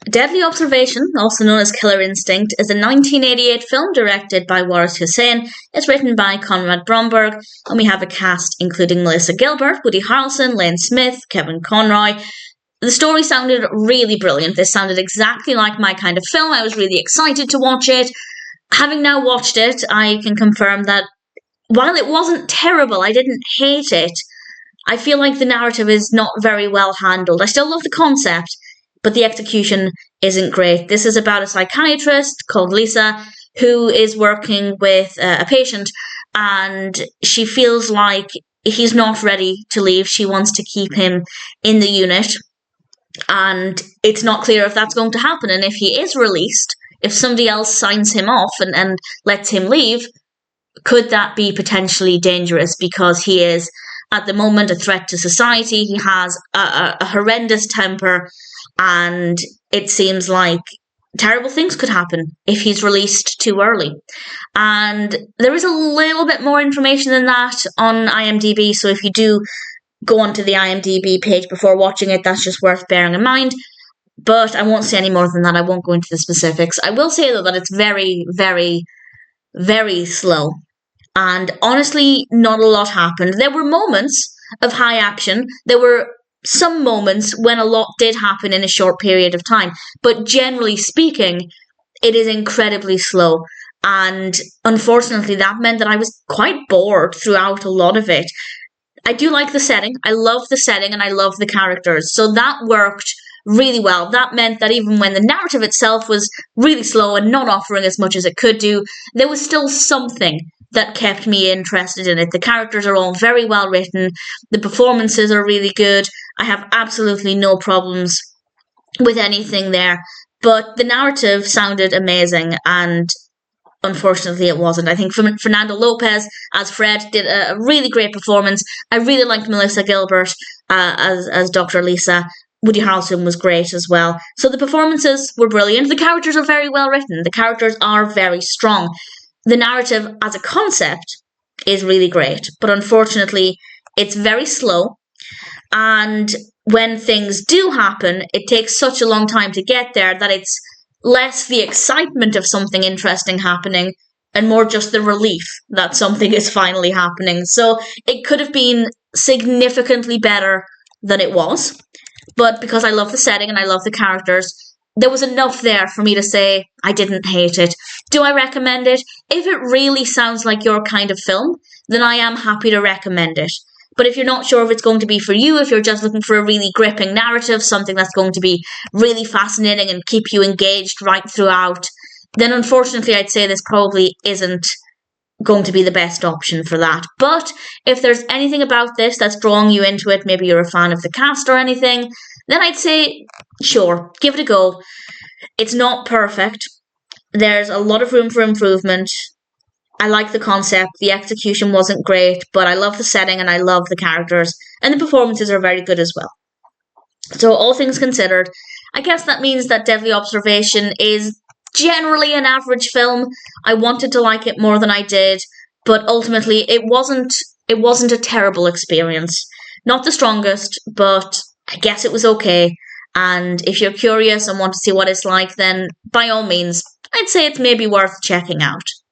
Deadly Observation, also known as Killer Instinct, is a 1988 film directed by Waris Hussein. It's written by Conrad Bromberg, and we have a cast including Melissa Gilbert, Woody Harrelson, Lane Smith, Kevin Conroy. The story sounded really brilliant. This sounded exactly like my kind of film. I was really excited to watch it. Having now watched it, I can confirm that while it wasn't terrible, I didn't hate it. I feel like the narrative is not very well handled. I still love the concept, but the execution isn't great. This is about a psychiatrist called Lisa who is working with a patient, and she feels like he's not ready to leave. She wants to keep him in the unit, and it's not clear if that's going to happen. And if he is released, if somebody else signs him off and lets him leave, could that be potentially dangerous? Because he is, at the moment, a threat to society. He has a horrendous temper, and it seems like terrible things could happen if he's released too early. And there is a little bit more information than that on IMDb, so if you do go onto the IMDb page before watching it, that's just worth bearing in mind. But I won't say any more than that. I won't go into the specifics. I will say, though, that it's very, very, very slow. And honestly, not a lot happened. There were moments of high action. There were some moments when a lot did happen in a short period of time. But generally speaking, it is incredibly slow. And unfortunately, that meant that I was quite bored throughout a lot of it. I do like the setting. I love the setting and I love the characters. So that worked really well. That meant that even when the narrative itself was really slow and not offering as much as it could do, there was still something that kept me interested in it. The characters are all very well written. The performances are really good. I have absolutely no problems with anything there. But the narrative sounded amazing, and unfortunately it wasn't. I think Fernando López as Fred did a really great performance. I really liked Melissa Gilbert as Dr. Lisa. Woody Harrelson was great as well. So the performances were brilliant. The characters are very well written. The characters are very strong. The narrative as a concept is really great, but unfortunately it's very slow, and when things do happen, it takes such a long time to get there that it's less the excitement of something interesting happening and more just the relief that something is finally happening. So it could have been significantly better than it was, but because I love the setting and I love the characters, there was enough there for me to say I didn't hate it. Do I recommend it? If it really sounds like your kind of film, then I am happy to recommend it. But if you're not sure if it's going to be for you, if you're just looking for a really gripping narrative, something that's going to be really fascinating and keep you engaged right throughout, then unfortunately I'd say this probably isn't going to be the best option for that. But if there's anything about this that's drawing you into it, maybe you're a fan of the cast or anything, then I'd say, sure, give it a go. It's not perfect. There's a lot of room for improvement. I like the concept. The execution wasn't great, but I love the setting and I love the characters. And the performances are very good as well. So all things considered, I guess that means that Deadly Observation is generally an average film. I wanted to like it more than I did, but ultimately it wasn't a terrible experience. Not the strongest, but I guess it was okay. And if you're curious and want to see what it's like, then by all means, I'd say it's maybe worth checking out.